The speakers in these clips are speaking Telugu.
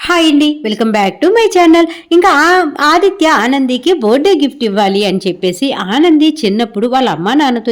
హాయ్ అండి, welcome back to my channel. ఇంకా ఆదిత్య ఆనందికి బర్త్డే గిఫ్ట్ ఇవ్వాలి అని చెప్పేసి ఆనంది చిన్నప్పుడు వాళ్ళ అమ్మ నాన్నతో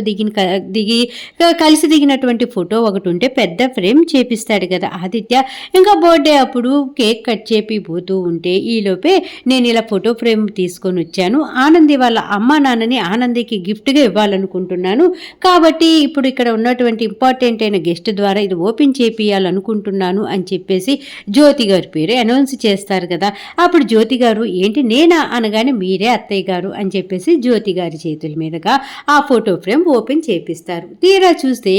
కలిసి దిగినటువంటి ఫోటో ఒకటి ఉంటే పెద్ద ఫ్రేమ్ చేపిస్తాడు కదా ఆదిత్య. ఇంకా బర్త్డే అప్పుడు కేక్ కట్ చేపిపోతూ ఉంటే ఈలోపే నేను ఇలా ఫోటో ఫ్రేమ్ తీసుకొని వచ్చాను, ఆనంది వాళ్ళ అమ్మ నాన్నని ఆనందికి గిఫ్ట్గా ఇవ్వాలనుకుంటున్నాను, కాబట్టి ఇప్పుడు ఇక్కడ ఉన్నటువంటి ఇంపార్టెంట్ అయిన గెస్ట్ ద్వారా ఇది ఓపెన్ చేపియాలనుకుంటున్నాను అని చెప్పేసి జ్యోతి గారి పేరు అనౌన్స్ చేస్తారు కదా. అప్పుడు జ్యోతి గారు ఏంటి నేనా అనగానే మీరే అత్తయ్య గారు అని చెప్పేసి జ్యోతి గారి చేతుల మీదుగా ఆ ఫోటో ఫ్రేమ్ ఓపెన్ చేపిస్తారు. తీరా చూస్తే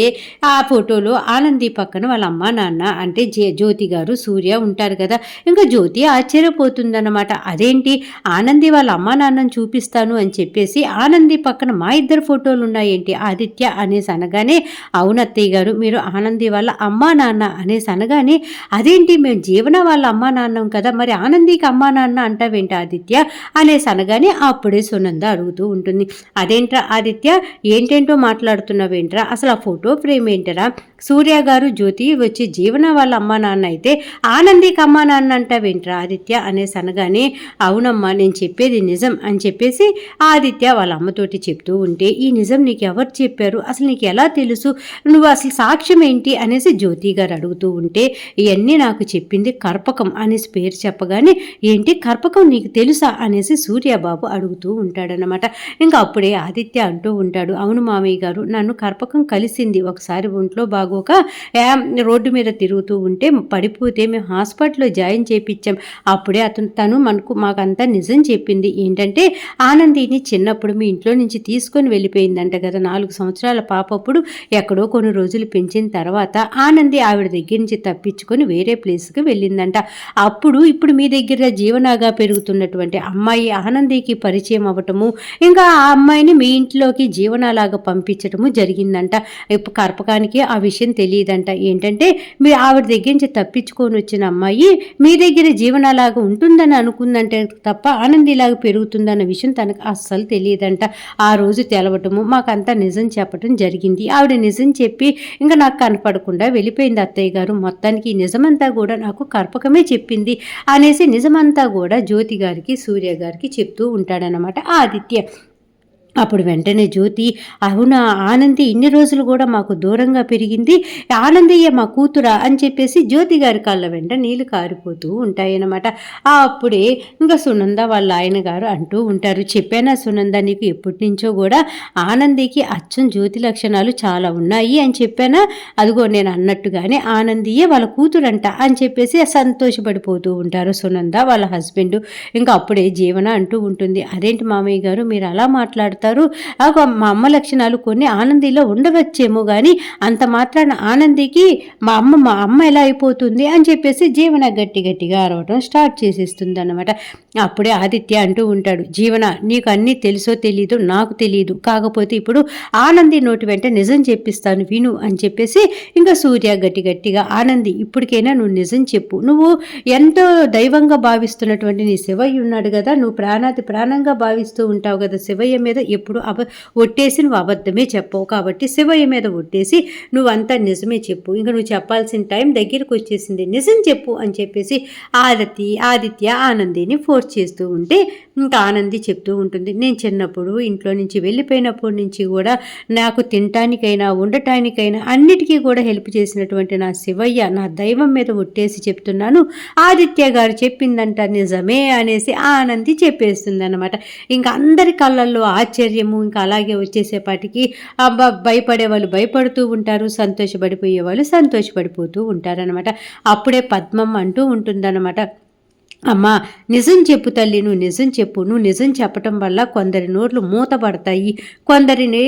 ఆ ఫోటోలో ఆనంది పక్కన వాళ్ళ అమ్మ నాన్న అంటే జ్యోతి గారు సూర్య ఉంటారు కదా. ఇంకా జ్యోతి ఆశ్చర్యపోతుందన్నమాట, అదేంటి ఆనంది వాళ్ళ అమ్మ నాన్నని చూపిస్తాను అని చెప్పేసి ఆనంది పక్కన మా ఇద్దరు ఫోటోలు ఉన్నాయేంటి ఆదిత్య అనేసి అనగానే, అవును అత్తయ్య గారు మీరు ఆనంది వాళ్ళ అమ్మా నాన్న అనేసి అనగానే, అదేంటి మేము జీవన వాళ్ళ అమ్మా నాన్నం కదా, మరి ఆనందికి అమ్మా నాన్న అంటావేంటి ఆదిత్య అనేసి అనగానే అప్పుడే సునంద అడుగుతూ ఉంటుంది, అదేంట్రా ఆదిత్య ఏంటేంటో మాట్లాడుతున్నావేంట్రా, అసలు ఆ ఫోటో ఫ్రేమ్ ఏంటరా, సూర్య గారు జ్యోతి వచ్చి జీవన వాళ్ళ అమ్మా నాన్న అయితే ఆనందికి అమ్మా నాన్న అంటావేంట్రా ఆదిత్య అనేసి అనగానే, అవునమ్మా నేను చెప్పేది నిజం అని చెప్పేసి ఆదిత్య వాళ్ళ అమ్మతోటి చెప్తూ ఉంటే, ఈ నిజం నీకు ఎవరు చెప్పారు, అసలు నీకు ఎలా తెలుసు, నువ్వు అసలు సాక్ష్యం ఏంటి అనేసి జ్యోతి గారు అడుగుతూ ఉంటే, ఇవన్నీ నాకు చెప్పింది కర్పకం అనేసి పేరు చెప్పగానే, ఏంటి కర్పకం నీకు తెలుసా అనేసి సూర్యబాబు అడుగుతూ ఉంటాడనమాట. ఇంకా అప్పుడే ఆదిత్య అంటూ ఉంటాడు, అవును మామయ్య గారు నన్ను కర్పకం కలిసింది, ఒకసారి ఒంట్లో బాగోక రోడ్డు మీద తిరుగుతూ ఉంటే పడిపోతే మేము హాస్పిటల్లో జాయిన్ చేయించాం, అప్పుడే తను మాకంతా నిజం చెప్పింది, ఏంటంటే ఆనందిని చిన్నప్పుడు మీ ఇంట్లో నుంచి తీసుకొని వెళ్ళిపోయిందంట కదా, 4 సంవత్సరాల పాపప్పుడు ఎక్కడో కొన్ని రోజులు పెంచిన తర్వాత ఆనంది ఆవిడ దగ్గర నుంచి తప్పించుకొని వేరే ప్లేస్కి వెళ్ళిందంట, ఇప్పుడు మీ దగ్గర జీవనాగా పెరుగుతున్నటువంటి అమ్మాయి ఆనందికి పరిచయం అవ్వటము, ఇంకా ఆ అమ్మాయిని మీ ఇంట్లోకి జీవనాలాగా పంపించటము జరిగిందంట. ఇప్పుడు కర్పకానికి ఆ విషయం తెలియదంట, ఏంటంటే మీ ఆవిడ దగ్గర నుంచి తప్పించుకొని వచ్చిన అమ్మాయి మీ దగ్గర జీవనాలాగా ఉంటుందని అనుకుందంటే తప్ప ఆనందిలాగా పెరుగుతుందన్న విషయం తనకు అస్సలు తెలియదంట. ఆ రోజు తెలవటము మాకంతా నిజం చెప్పటం జరిగింది, ఆవిడ నిజం చెప్పి ఇంకా నాకు కనపడకుండా వెళ్ళిపోయింది అత్తయ్య గారు, మొత్తానికి ఈ నిజమంతా కూడా నాకు కర్పకమే చెప్పింది అనేసి నిజమంతా కూడా జ్యోతి గారికి సూర్య గారికి చెప్తూ ఉంటాడనమాట ఆదిత్య. అప్పుడు వెంటనే జ్యోతి, అవునా ఆనంది ఇన్ని రోజులు కూడా మాకు దూరంగా పెరిగింది, ఆనందయ్య మా కూతురా అని చెప్పేసి జ్యోతి గారి కళ్ళ వెంట నీళ్లు కారిపోతూ ఉంటాయన్నమాట. అప్పుడే ఇంకా సునంద వాళ్ళ ఆయన గారు అంటూ ఉంటారు, చెప్పానా సునంద నీకు ఎప్పటి నుంచో కూడా ఆనందికి అచ్చం జ్యోతి లక్షణాలు చాలా ఉన్నాయి అని చెప్పానా, అదిగో నేను అన్నట్టుగానే ఆనందియే వాళ్ళ కూతురంట అని చెప్పేసి సంతోషపడిపోతూ ఉంటారు సునంద వాళ్ళ హస్బెండ్. ఇంకా అప్పుడే జీవన అంటూ ఉంటుంది, అదేంటి మామయ్య గారు మీరు అలా మాట్లాడుతారు, మా అమ్మ లక్షణాలు కొన్ని ఆనందిలో ఉండవచ్చేమో కానీ అంత మాత్రాన ఆనందికి మా అమ్మ ఎలా అయిపోతుంది అని చెప్పేసి జీవన గట్టిగా అరవటం స్టార్ట్ చేసేస్తుంది అనమాట. అప్పుడే ఆదిత్య అంటూ ఉంటాడు, జీవన నీకు అన్నీ తెలుసో తెలీదు నాకు తెలియదు, కాకపోతే ఇప్పుడు ఆనంది నోటి వెంట నిజం చెప్పిస్తాను విను అని చెప్పేసి ఇంకా సూర్య గట్టిగా, ఆనంది ఇప్పటికైనా నువ్వు నిజం చెప్పు, నువ్వు ఎంతో దైవంగా భావిస్తున్నటువంటి నీ శివయ్య ఉన్నాడు కదా, నువ్వు ప్రాణంగా భావిస్తూ ఉంటావు కదా, శివయ్య మీద ఎప్పుడు ఒట్టేసి నువ్వు అబద్ధమే చెప్పవు, కాబట్టి శివయ్య మీద ఒట్టేసి నువ్వంతా నిజమే చెప్పు, ఇంకా నువ్వు చెప్పాల్సిన టైం దగ్గరికి వచ్చేసింది, నిజం చెప్పు అని చెప్పేసి ఆదిత్య ఆనందిని ఫోర్స్ చేస్తూ ఉంటే ఇంకా ఆనంది చెప్తూ ఉంటుంది, నేను చిన్నప్పుడు ఇంట్లో నుంచి వెళ్ళిపోయినప్పటి నుంచి కూడా నాకు తినటానికైనా ఉండటానికైనా అన్నిటికీ కూడా హెల్ప్ చేసినటువంటి నా శివయ్య నా దైవం మీద ఒట్టేసి చెప్తున్నాను, ఆదిత్య గారు చెప్పిందంట నిజమే అనేసి ఆనంది చెప్పేస్తుంది అనమాట. ఇంకా అందరి కళ్ళల్లో ఆశ్చర్యము ఇంకా అలాగే వచ్చేసేపాటికి భయపడే వాళ్ళు భయపడుతూ ఉంటారు, సంతోషపడిపోయే వాళ్ళు సంతోషపడిపోతూ ఉంటారనమాట. అప్పుడే పద్మం అంటూ ఉంటుందన్నమాట, అమ్మా నిజం చెప్పు తల్లి, నువ్వు నిజం చెప్పు, నువ్వు నిజం చెప్పటం వల్ల కొందరి నోర్లు మూతపడతాయి, కొందరిని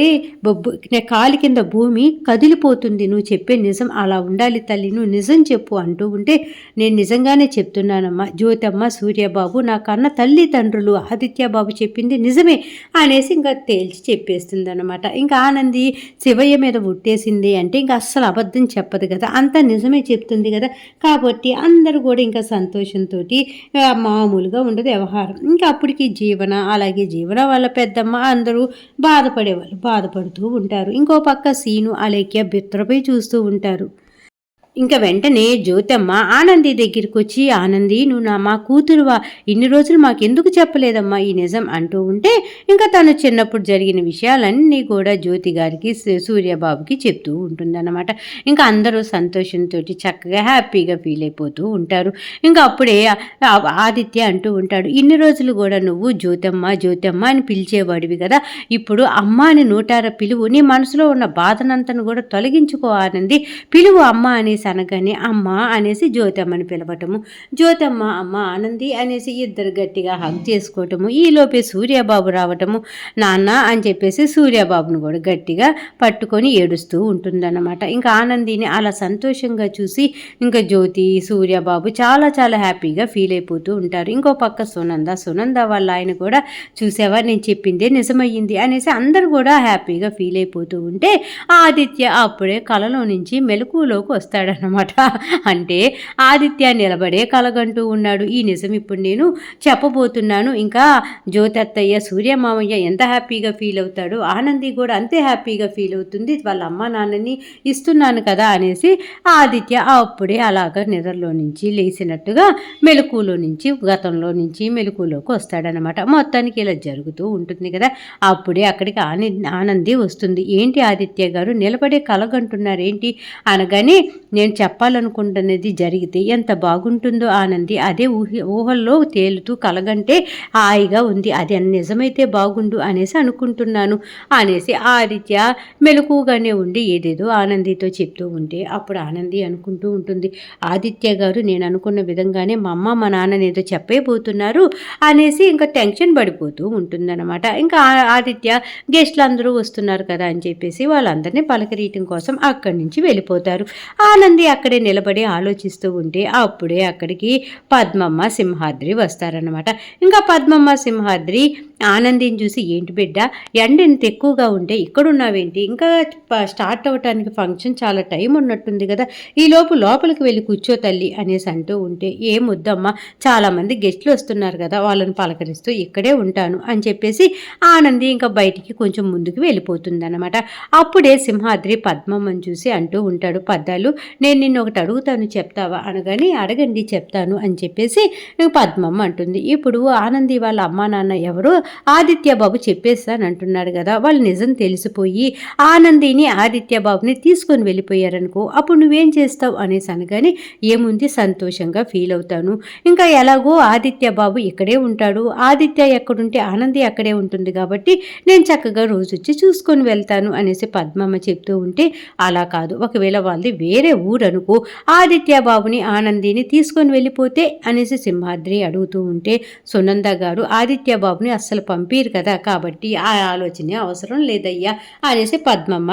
కాలి కింద భూమి కదిలిపోతుంది, నువ్వు చెప్పే నిజం అలా ఉండాలి తల్లి, నువ్వు నిజం చెప్పు అంటూ ఉంటే, నేను నిజంగానే చెప్తున్నానమ్మా జ్యోతమ్మ సూర్యబాబు నా కన్న తల్లిదండ్రులు, ఆదిత్య బాబు చెప్పింది నిజమే అనేసి ఇంకా తేల్చి చెప్పేస్తుంది అనమాట. ఇంకా ఆనంది శివయ్య మీద ఉట్టేసింది అంటే ఇంకా అస్సలు అబద్ధం చెప్పదు కదా, అంతా నిజమే చెప్తుంది కదా, కాబట్టి అందరూ కూడా ఇంకా సంతోషంతో మామూలుగా ఉండదు వ్యవహారం. ఇంకా అప్పటికి జీవన అలాగే జీవన వాళ్ళ పెద్దమ్మ అందరూ బాధపడేవాళ్ళు బాధపడుతూ ఉంటారు. ఇంకో పక్క సీను అలేఖ్య బిత్రపై చూస్తూ ఉంటారు. ఇంక వెంటనే జ్యోతమ్మ ఆనంది దగ్గరికొచ్చి, "ఆనంది నువ్వు మా కూతురువా? ఇన్ని రోజులు మాకెందుకు చెప్పలేదమ్మా ఈ నిజం" అంటూ ఉంటే, ఇంకా తను చిన్నప్పుడు జరిగిన విషయాలన్నీ కూడా జ్యోతి గారికి, సూర్యబాబుకి చెప్తూ ఉంటుందన్నమాట. ఇంకా అందరూ సంతోషంతోటి చక్కగా హ్యాపీగా ఫీల్ అయిపోతూ ఉంటారు. ఇంకా అప్పుడే ఆదిత్య అంటూ ఉంటాడు, "ఇన్ని రోజులు కూడా నువ్వు జ్యోతమ్మ, జ్యోతమ్మ అని పిలిచేవాడివి కదా! ఇప్పుడు అమ్మ అని నోటారా పిలువు. నీ మనసులో ఉన్న బాధనంతను కూడా తొలగించుకో ఆనంది. పిలువు అమ్మ" అనేసి అనగానే, "అమ్మ" అనేసి జ్యోతమ్మని పిలవటము, జ్యోతమ్మ "అమ్మ ఆనంది" అనేసి ఇద్దరు గట్టిగా హగ్ చేసుకోవటము. ఈలోపే సూర్యబాబు రావటము, "నాన్న" అని చెప్పేసి సూర్యబాబును కూడా గట్టిగా పట్టుకొని ఏడుస్తూ ఉంటుందన్నమాట. ఇంకా ఆనందిని అలా సంతోషంగా చూసి ఇంకా జ్యోతి, సూర్యబాబు చాలా చాలా హ్యాపీగా ఫీల్ అయిపోతూ ఉంటారు. ఇంకో పక్క సునంద వాళ్ళ ఆయన కూడా, "చూసావా నేను చెప్పిందే నిజమయ్యింది" అనేసి అందరూ కూడా హ్యాపీగా ఫీల్ అయిపోతూ ఉంటే, ఆదిత్య అప్పుడే కలలో నుంచి మెలకువలోకి వస్తాడనమాట. అంటే ఆదిత్య నిలబడే కలగంటూ ఉన్నాడు. ఈ నిజం ఇప్పుడు నేను చెప్పబోతున్నాను. ఇంకా జ్యోతత్తయ్య, సూర్యమామయ్య ఎంత హ్యాపీగా ఫీల్ అవుతాడో ఆనంది కూడా అంతే హ్యాపీగా ఫీల్ అవుతుంది. వాళ్ళ అమ్మ నాన్నని ఇస్తున్నాను కదా అనేసి ఆదిత్య అప్పుడే అలాగ నిద్రలో నుంచి లేచినట్టుగా మెలకువలో నుంచి, గతంలో నుంచి మెలకువలోకి వస్తాడనమాట. మొత్తానికి ఇలా జరుగుతూ ఉంటుంది కదా. అప్పుడే అక్కడికి ఆనంది వస్తుంది. "ఏంటి ఆదిత్య గారు నిలబడే కలగంటున్నారేంటి" అనగానే, "నేను చెప్పాలనుకుంటున్నది జరిగితే ఎంత బాగుంటుందో ఆనంది. అదే ఊహల్లో తేలుతూ కలగంటే హాయిగా ఉంది. అది నిజమైతే బాగుండు అనేసి అనుకుంటున్నాను" అనేసి ఆదిత్య మెలకువగానే ఉండి ఏదేదో ఆనందితో చెప్తూ ఉంటే, అప్పుడు ఆనంది అనుకుంటూ ఉంటుంది, "ఆదిత్య గారు నేను అనుకున్న విధంగానే మా అమ్మ మా నాన్న ఏదో చెప్పేబోతున్నారు" అనేసి ఇంకా టెన్షన్ పడిపోతూ ఉంటుందన్నమాట. ఇంకా ఆదిత్య గెస్ట్లు అందరూ వస్తున్నారు కదా అని చెప్పేసి వాళ్ళందరినీ పలకరీయటం కోసం అక్కడి నుంచి వెళ్ళిపోతారు. ఆనంది అక్కడే నిలబడి ఆలోచిస్తూ ఉంటే అప్పుడే అక్కడికి పద్మమ్మ, సింహాద్రి వస్తారన్నమాట. ఇంకా పద్మమ్మ, సింహాద్రి ఆనందిని చూసి, "ఏంటి బిడ్డ ఎండ ఇంత ఎక్కువగా ఉంటే ఇక్కడున్నావేంటి? ఇంకా స్టార్ట్ అవ్వటానికి ఫంక్షన్ చాలా టైం ఉన్నట్టుంది కదా! ఈలోపు లోపలికి వెళ్ళి కూర్చో తల్లి" అనేసి అంటూ ఉంటే, "ఏం వద్దమ్మా, చాలామంది గెస్ట్లు వస్తున్నారు కదా, వాళ్ళని పలకరిస్తూ ఇక్కడే ఉంటాను" అని చెప్పేసి ఆనంది ఇంకా బయటికి కొంచెం ముందుకు వెళ్ళిపోతుందన్నమాట. అప్పుడే సింహాద్రి పద్మమ్మని చూసి అంటూ ఉంటాడు, "పద్దాలు నేను నిన్ను ఒకటి అడుగుతాను చెప్తావా" అనగానే, "అడగండి చెప్తాను" అని చెప్పేసి పద్మమ్మ అంటుంది, "ఇప్పుడు ఆనంది వాళ్ళ అమ్మా నాన్న ఎవరో ఆదిత్య బాబు చెప్పేస్తాను అంటున్నాడు కదా, వాళ్ళు నిజం తెలిసిపోయి ఆనందిని, ఆదిత్య బాబుని తీసుకొని వెళ్ళిపోయారనుకో, అప్పుడు నువ్వేం చేస్తావు" అనేసి అనగానే, "ఏముంది సంతోషంగా ఫీల్ అవుతాను. ఇంకా ఎలాగో ఆదిత్య బాబు ఇక్కడే ఉంటాడు, ఆదిత్య ఎక్కడుంటే ఆనంది అక్కడే ఉంటుంది కాబట్టి నేను చక్కగా రోజొచ్చి చూసుకొని వెళ్తాను" అనేసి పద్మమ్మ చెప్తూ ఉంటే, "అలా కాదు, ఒకవేళ వాళ్ళది వేరే ఊరనుకో, ఆదిత్య బాబుని ఆనందిని తీసుకొని వెళ్ళిపోతే" అనేసి సింహాద్రి అడుగుతూ ఉంటే, "సునంద గారు ఆదిత్య బాబుని అస్సలు పంపిరు కదా, కాబట్టి ఆ ఆలోచనే అవసరం లేదయ్యా" అనేసి పద్మమ్మ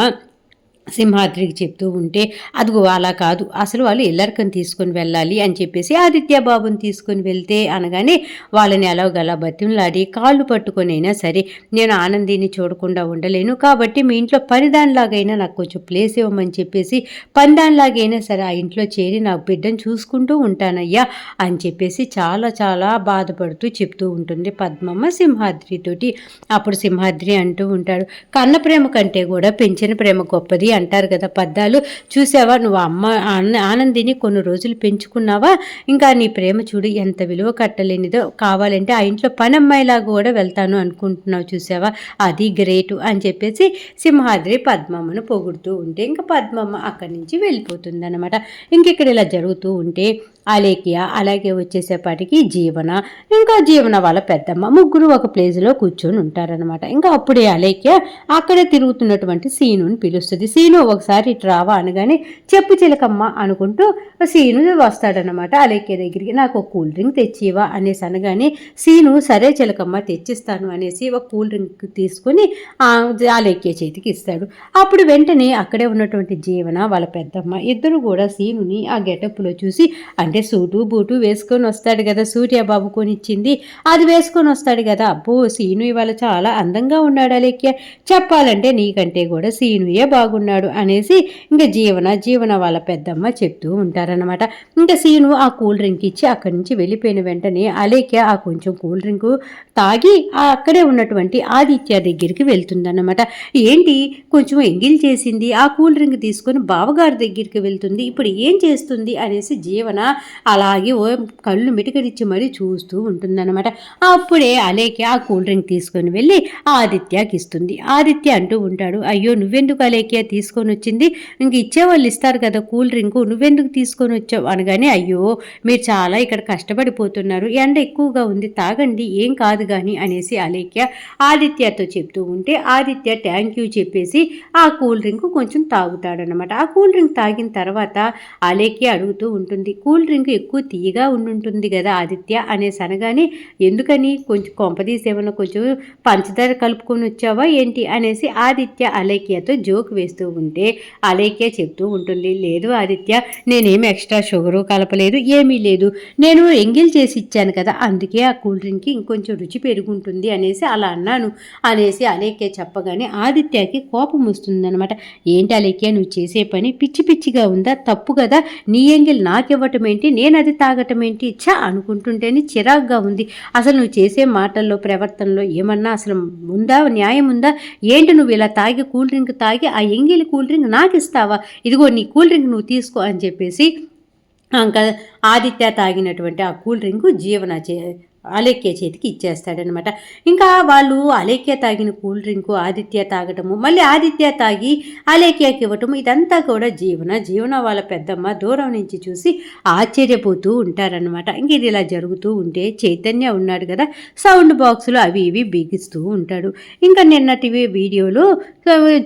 సింహాద్రికి చెప్తూ ఉంటే, "అదిగో అలా కాదు, అసలు వాళ్ళు ఇల్లరికని తీసుకొని వెళ్ళాలి" అని చెప్పేసి ఆదిత్య బాబుని తీసుకొని వెళ్తే అనగానే, వాళ్ళని ఎలాగలా బతిమలాడి కాళ్ళు పట్టుకొనైనా సరే నేను ఆనందిని చూడకుండా ఉండలేను, కాబట్టి మీ ఇంట్లో పనిదానిలాగైనా నాకు కొంచెం ప్లేస్ ఇవ్వమని చెప్పేసి పనిదానిలాగైనా సరే ఆ ఇంట్లో చేరి నా బిడ్డను చూసుకుంటూ ఉంటానయ్యా అని చెప్పేసి చాలా చాలా బాధపడుతూ చెప్తూ ఉంటుంది పద్మమ్మ సింహాద్రితోటి. అప్పుడు సింహాద్రి అంటూ ఉంటాడు, "కన్న ప్రేమ కంటే కూడా పెంచిన ప్రేమ గొప్పది అంటారు కదా పద్దాలు. చూసావా, నువ్వు ఆనందిని కొన్ని రోజులు పెంచుకున్నావా, ఇంకా నీ ప్రేమ చూడు ఎంత విలువ కట్టలేనిదో, కావాలంటే ఆ ఇంట్లో పనమ్మాయిలాగా కూడా వెళ్తాను అనుకుంటున్నావు చూసావా, అది గ్రేటు" అని చెప్పేసి సింహాద్రి పద్మమ్మను పొగుడుతూ ఉంటే ఇంకా పద్మమ్మ అక్కడి నుంచి వెళ్ళిపోతుందన్నమాట. ఇంకెక్కడ ఇలా జరుగుతూ ఉంటే అలేఖ్య, అలాగే వచ్చేసేపాటికి జీవన, ఇంకా జీవన వాళ్ళ పెద్దమ్మ ముగ్గురు ఒక ప్లేస్లో కూర్చొని ఉంటారనమాట. ఇంకా అప్పుడే అలేఖ్య అక్కడే తిరుగుతున్నటువంటి సీనుని పిలుస్తుంది. "సీను ఒకసారి ఇటు రావా" అనగానే, "చెప్పు చిలకమ్మ" అనుకుంటూ సీను వస్తాడనమాట అలేఖ్య దగ్గరికి. "నాకు ఒక కూల్ డ్రింక్ తెచ్చివా" అనేసి అనగానే, సీను "సరే చిలకమ్మ తెచ్చిస్తాను" అనేసి ఒక కూల్ డ్రింక్ తీసుకుని అలేఖ్య చేతికి ఇస్తాడు. అప్పుడు వెంటనే అక్కడే ఉన్నటువంటి జీవన వాళ్ళ పెద్దమ్మ ఇద్దరు కూడా సీనుని ఆ గెటప్లో చూసి, "అంటే అంటే సూటు బూటు వేసుకొని వస్తాడు కదా, సూర్యబాబు కొనిచ్చింది అది వేసుకొని వస్తాడు కదా. అబ్బో సీను ఇవాళ చాలా అందంగా ఉన్నాడు అలేఖ్య, చెప్పాలంటే నీకంటే కూడా సీనుయే బాగున్నాడు అనేసి ఇంకా జీవన వాళ్ళ పెద్దమ్మ చెప్తూ ఉంటారనమాట. ఇంకా సీను ఆ కూల్ డ్రింక్ ఇచ్చి అక్కడి నుంచి వెళ్ళిపోయిన వెంటనే అలేఖ్య ఆ కొంచెం కూల్ డ్రింక్ తాగి అక్కడే ఉన్నటువంటి ఆదిత్య దగ్గరికి వెళ్తుందన్నమాట. ఏంటి కొంచెం ఎంగిల్ చేసింది, ఆ కూల్ డ్రింక్ తీసుకొని బావగారి దగ్గరికి వెళ్తుంది, ఇప్పుడు ఏం చేస్తుంది అనేసి జీవన అలాగే ఓ కళ్ళు మిటకరిచ్చి మరీ చూస్తూ ఉంటుందన్నమాట. అప్పుడే అలేఖ్య ఆ కూల్ డ్రింక్ తీసుకొని వెళ్ళి ఆదిత్యకి ఇస్తుంది. ఆదిత్య అంటూ ఉంటాడు, అయ్యో నువ్వెందుకు అలేఖ్య తీసుకొని వచ్చింది, ఇంక ఇచ్చేవాళ్ళు ఇస్తారు కదా కూల్ డ్రింకు, నువ్వెందుకు తీసుకొని వచ్చావు అనగానే, అయ్యో మీరు చాలా ఇక్కడ కష్టపడిపోతున్నారు, ఎండ ఎక్కువగా ఉంది, తాగండి ఏం కాదు కానీ అనేసి అలేఖ్య ఆదిత్యతో చెప్తూ ఉంటే ఆదిత్య థ్యాంక్ యూ చెప్పేసి ఆ కూల్ డ్రింక్ కొంచెం తాగుతాడనమాట. ఆ కూల్ డ్రింక్ తాగిన తర్వాత అలేఖ్య అడుగుతూ ఉంటుంది, కూల్ డ్రింక్ ఎక్కువ తీయగా ఉండుంటుంది కదా ఆదిత్య అనేసి అనగానే, ఎందుకని కొంచెం కొంపదీసి ఏమన్నా కొంచెం పంచదార కలుపుకొని వచ్చావా ఏంటి అనేసి ఆదిత్య అలేఖ్యతో జోక్ వేస్తూ ఉంటే అలేఖ్య చెప్తూ ఉంటుంది, లేదు ఆదిత్య నేనేమి ఎక్స్ట్రా షుగరు కలపలేదు, ఏమీ లేదు, నేను ఎంగిల్ చేసి ఇచ్చాను కదా అందుకే ఆ కూల్ డ్రింక్కి ఇంకొంచెం రుచి పెరుగుంటుంది అనేసి అలా అన్నాను అనేసి అలేఖ్య చెప్పగానే ఆదిత్యకి కోపం వస్తుందనమాట. ఏంటి అలేఖ్య నువ్వు చేసే పని పిచ్చి పిచ్చిగా ఉందా, తప్పు కదా, నీ ఎంగిల్ నాకివ్వటం ఏంటి, నేను అది తాగటం ఏంటి, చా అనుకుంటుంటేనే చిరాగ్గా ఉంది, అసలు నువ్వు చేసే మాటల్లో ప్రవర్తనలో ఏమన్నా అసలు ఉందా, న్యాయం ఉందా, ఏంటి నువ్వు ఇలా తాగి కూల్ డ్రింక్ తాగి ఆ ఎంగిల్ కూల్ డ్రింక్ నాకు ఇస్తావా, ఇదిగో నీ కూల్ డ్రింక్ నువ్వు తీసుకో అని చెప్పేసి ఇంకా ఆదిత్య తాగినటువంటి ఆ కూల్ డ్రింక్ అలేఖ్య చేతికి ఇచ్చేస్తాడనమాట. ఇంకా వాళ్ళు అలేఖ్య తాగిన కూల్ డ్రింకు ఆదిత్య తాగటము, మళ్ళీ ఆదిత్య తాగి అలేఖ్యకి ఇవ్వటము, ఇదంతా కూడా జీవన వాళ్ళ పెద్దమ్మ దూరం నుంచి చూసి ఆశ్చర్యపోతూ ఉంటారనమాట. ఇంక ఇది ఇలా జరుగుతూ ఉంటే చైతన్య ఉన్నాడు కదా, సౌండ్ బాక్సులు అవి ఇవి బిగిస్తూ ఉంటాడు. ఇంకా నిన్నటి వీడియోలో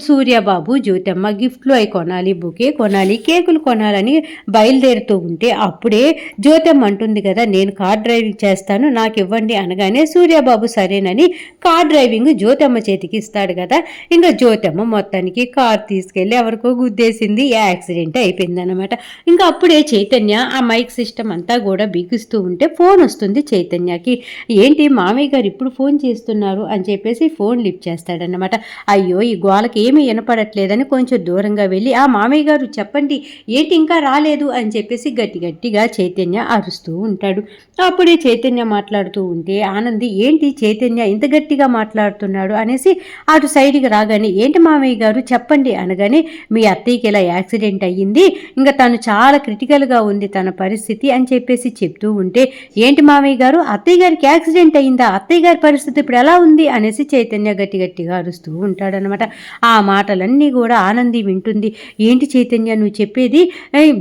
సూర్యబాబు జ్యోతమ్మ గిఫ్ట్లు అవి కొనాలి, బుకే కొనాలి, కేకులు కొనాలని బయలుదేరుతూ ఉంటే అప్పుడే జ్యోతమ్మ అంటుంది కదా, నేను కార్ డ్రైవింగ్ చేస్తాను నాకు ఇవ్వండి అనగానే సూర్యబాబు సరేనని కార్ డ్రైవింగ్ జ్యోతమ్మ చేతికి ఇస్తాడు కదా. ఇంకా జ్యోతమ్మ మొత్తానికి కార్ తీసుకెళ్ళి ఎవరికో గుద్దేసింది, యాక్సిడెంట్ అయిపోయిందనమాట. ఇంకా అప్పుడే చైతన్య ఆ మైక్ సిస్టమ్ అంతా కూడా బిగుస్తూ ఉంటే ఫోన్ వస్తుంది చైతన్యకి. ఏంటి మామయ్య గారు ఇప్పుడు ఫోన్ చేస్తున్నారు అని చెప్పేసి ఫోన్ లిఫ్ట్ చేస్తాడనమాట. అయ్యో ఈ గోలకి ఏమీ వినపడట్లేదని కొంచెం దూరంగా వెళ్ళి, ఆ మామయ్య గారు చెప్పండి ఏంటి ఇంకా రాలేదు అని చెప్పేసి గట్టిగా చైతన్య అరుస్తూ ఉంటాడు. అప్పుడే చైతన్య మాట్లాడుతూ ఉంటే ఆనంది ఏంటి చైతన్య ఇంత గట్టిగా మాట్లాడుతున్నాడు అనేసి అటు సైడ్కి రాగానే, ఏంటి మామయ్య గారు చెప్పండి అనగానే, మీ అత్తయ్యకి ఇలా యాక్సిడెంట్ అయ్యింది, ఇంకా తను చాలా క్రిటికల్గా ఉంది తన పరిస్థితి అని చెప్పేసి చెప్తూ ఉంటే, ఏంటి మామయ్య గారు అత్తయ్య గారికి యాక్సిడెంట్ అయ్యిందా, అత్తయ్య గారి పరిస్థితి ఇప్పుడు ఎలా ఉంది అనేసి చైతన్య గట్టిగా అరుస్తూ ఉంటాడనమాట. ఆ మాటలన్నీ కూడా ఆనంది వింటుంది. ఏంటి చైతన్య నువ్వు చెప్పేది,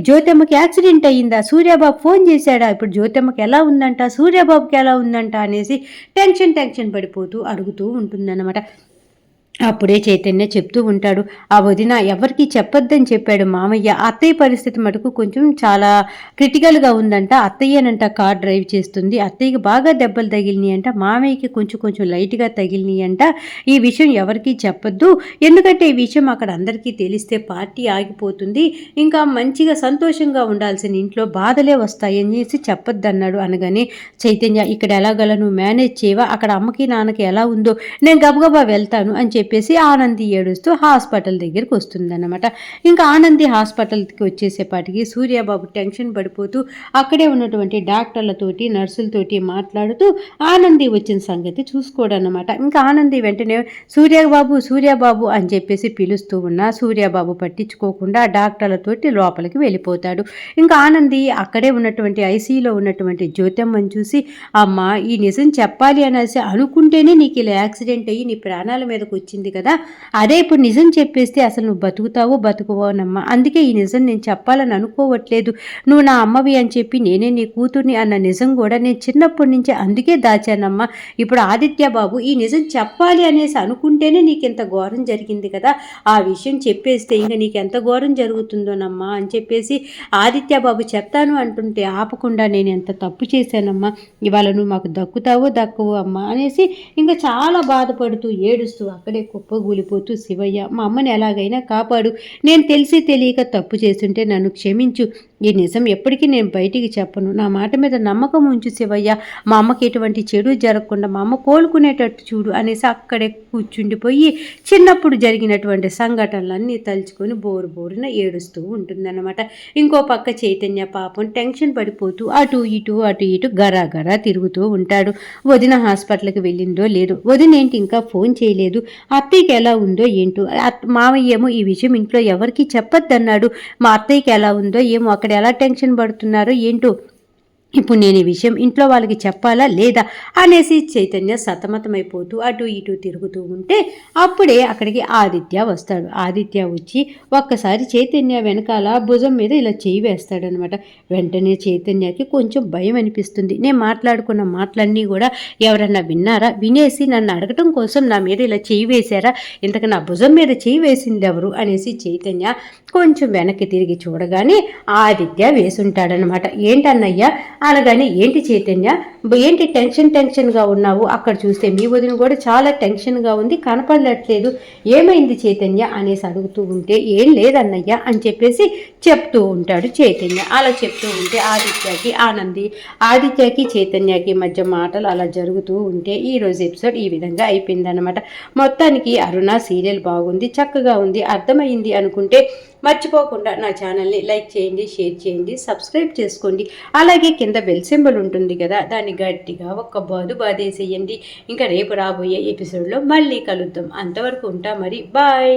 జ్యోతమ్మకి యాక్సిడెంట్ అయ్యిందా, సూర్యబాబు ఫోన్ చేశాడా, ఇప్పుడు జ్యోతమ్మకి ఎలా ఉందంట, సూర్యబాబుకి ఎలా ఉందంట అనేసి టెన్షన్ పడిపోతూ అడుగుతూ ఉంటుందన్నమాట. అప్పుడే చైతన్య చెప్తూ ఉంటాడు, ఆ వదిన ఎవరికి చెప్పొద్దని చెప్పాడు మామయ్య, అత్తయ్య పరిస్థితి మటుకు కొంచెం చాలా క్రిటికల్గా ఉందంట, అత్తయ్యనంట కార్ డ్రైవ్ చేస్తుంది, అత్తయ్యకి బాగా దెబ్బలు తగిలినాయి అంట, మామయ్యకి కొంచెం లైట్గా తగిలినాయి అంట, ఈ విషయం ఎవరికీ చెప్పొద్దు, ఎందుకంటే ఈ విషయం అక్కడ అందరికీ తెలిస్తే పార్టీ ఆగిపోతుంది, ఇంకా మంచిగా సంతోషంగా ఉండాల్సిన ఇంట్లో బాధలే వస్తాయని చేసి చెప్పొద్దన్నాడు అనగానే, చైతన్య ఇక్కడ ఎలాగలను మేనేజ్ చేయవా, అక్కడ అమ్మకి నాన్నకి ఎలా ఉందో నేను గబగబా వెళ్తాను అని చెప్పేసి ఆనంది ఏడుస్తూ హాస్పిటల్ దగ్గరికి వస్తుందన్నమాట. ఇంకా ఆనంది హాస్పిటల్కి వచ్చేసేపాటికి సూర్యబాబు టెన్షన్ పడిపోతూ అక్కడే ఉన్నటువంటి డాక్టర్లతోటి నర్సులతోటి మాట్లాడుతూ ఆనంది వచ్చిన సంగతి చూసుకోడన్నమాట. ఇంకా ఆనంది వెంటనే సూర్యబాబు అని చెప్పేసి పిలుస్తూ ఉన్నా సూర్యబాబు పట్టించుకోకుండా డాక్టర్లతోటి లోపలికి వెళ్ళిపోతాడు. ఇంకా ఆనంది అక్కడే ఉన్నటువంటి ఐసీయూలో ఉన్నటువంటి జ్యోతమ్మని చూసి, అమ్మ ఈ నిజం చెప్పాలి అనేసి అనుకుంటేనే నీకు ఇలా యాక్సిడెంట్ అయ్యి నీ ప్రాణాల మీదకి వచ్చింది కదా, అదే ఇప్పుడు నిజం చెప్పేస్తే అసలు నువ్వు బతుకువోనమ్మా, అందుకే ఈ నిజం నేను చెప్పాలని అనుకోవట్లేదు, నువ్వు నా అమ్మవి అని చెప్పి నేనే నీ కూతుర్ని అన్న నిజం కూడా నేను చిన్నప్పటి నుంచే అందుకే దాచానమ్మా, ఇప్పుడు ఆదిత్య బాబు ఈ నిజం చెప్పాలి అనేసి అనుకుంటేనే నీకు ఎంత ఘోరం జరిగింది కదా, ఆ విషయం చెప్పేస్తే ఇంకా నీకు ఎంత ఘోరం జరుగుతుందోనమ్మా అని చెప్పేసి ఆదిత్య బాబు చెప్తాను అంటుంటే ఆపకుండా నేను ఎంత తప్పు చేశానమ్మా, ఇవాళ నువ్వు మాకు దక్కువో అమ్మా అనేసి ఇంకా చాలా బాధపడుతూ ఏడుస్తూ అక్కడే అక్కడే కుప్పగూలిపోతూ, శివయ్య మా అమ్మని ఎలాగైనా కాపాడు, నేను తెలిసి తెలియక తప్పు చేస్తుంటే నన్ను క్షమించు, ఈ నిజం ఎప్పటికీ నేను బయటికి చెప్పను, నా మాట మీద నమ్మకం ఉంచు శివయ్య, మా అమ్మకి ఎటువంటి చెడు జరగకుండా మా అమ్మ కోలుకునేటట్టు చూడు అనేసి అక్కడే కూర్చుండిపోయి చిన్నప్పుడు జరిగినటువంటి సంఘటనలన్నీ తలుచుకొని బోరున ఏడుస్తూ ఉంటుందన్నమాట. ఇంకో పక్క చైతన్య పాపం టెన్షన్ పడిపోతూ అటు ఇటు గరా తిరుగుతూ ఉంటాడు. వదిన హాస్పిటల్కి వెళ్ళిందో లేదు, వదిన ఏంటి ఇంకా ఫోన్ చేయలేదు, అత్తయ్యకి ఎలా ఉందో ఏంటో, మామయ్య ఏమో ఈ విషయం ఇంట్లో ఎవరికీ చెప్పొద్దన్నాడు, మా అత్తయ్యకి ఎలా ఉందో ఏమో, అక్కడ ఎలా టెన్షన్ పడుతున్నారో ఏంటో, ఇప్పుడు నేను ఈ విషయం ఇంట్లో వాళ్ళకి చెప్పాలా లేదా అనేసి చైతన్య సతమతమైపోతూ అటు ఇటు తిరుగుతూ ఉంటే అప్పుడే అక్కడికి ఆదిత్య వస్తాడు. ఆదిత్య వచ్చి ఒక్కసారి చైతన్య వెనకాల భుజం మీద ఇలా చేయి వేస్తాడనమాట. వెంటనే చైతన్యకి కొంచెం భయం అనిపిస్తుంది. నేను మాట్లాడుకున్న మాటలన్నీ కూడా ఎవరన్నా విన్నారా, వినేసి నన్ను అడగటం కోసం నా మీద ఇలా చేయి వేశారా, ఇంతకు నా భుజం మీద చేయి వేసింది ఎవరు అనేసి చైతన్య కొంచెం వెనక్కి తిరిగి చూడగానే ఆదిత్య వేసుంటాడనమాట. ఏంటన్నయ్యా అనగానే, ఏంటి చైతన్య, ఏంటి టెన్షన్గా ఉన్నావు, అక్కడ చూస్తే మీ వదిన కూడా చాలా టెన్షన్గా ఉంది, కనపడట్లేదు, ఏమైంది చైతన్య అనేసి అడుగుతూ ఉంటే, ఏం లేదన్నయ్య అని చెప్పేసి చెప్తూ ఉంటాడు చైతన్య. అలా చెప్తూ ఉంటే ఆదిత్యకి చైతన్యకి మధ్య మాటలు అలా జరుగుతూ ఉంటే ఈరోజు ఎపిసోడ్ ఈ విధంగా అయిపోయిందనమాట. మొత్తానికి అరుణ సీరియల్ బాగుంది, చక్కగా ఉంది, అర్థమైంది అనుకుంటే మర్చిపోకుండా నా ఛానల్ని లైక్ చేయండి, షేర్ చేయండి, సబ్స్క్రైబ్ చేసుకోండి. అలాగే కింద బెల్ సింబల్ ఉంటుంది కదా, దాన్ని గట్టిగా ఒక్క బాదేసేయండి. ఇంకా రేపు రాబోయే ఎపిసోడ్లో మళ్ళీ కలుద్దాం. అంతవరకు ఉంటా మరి, బాయ్.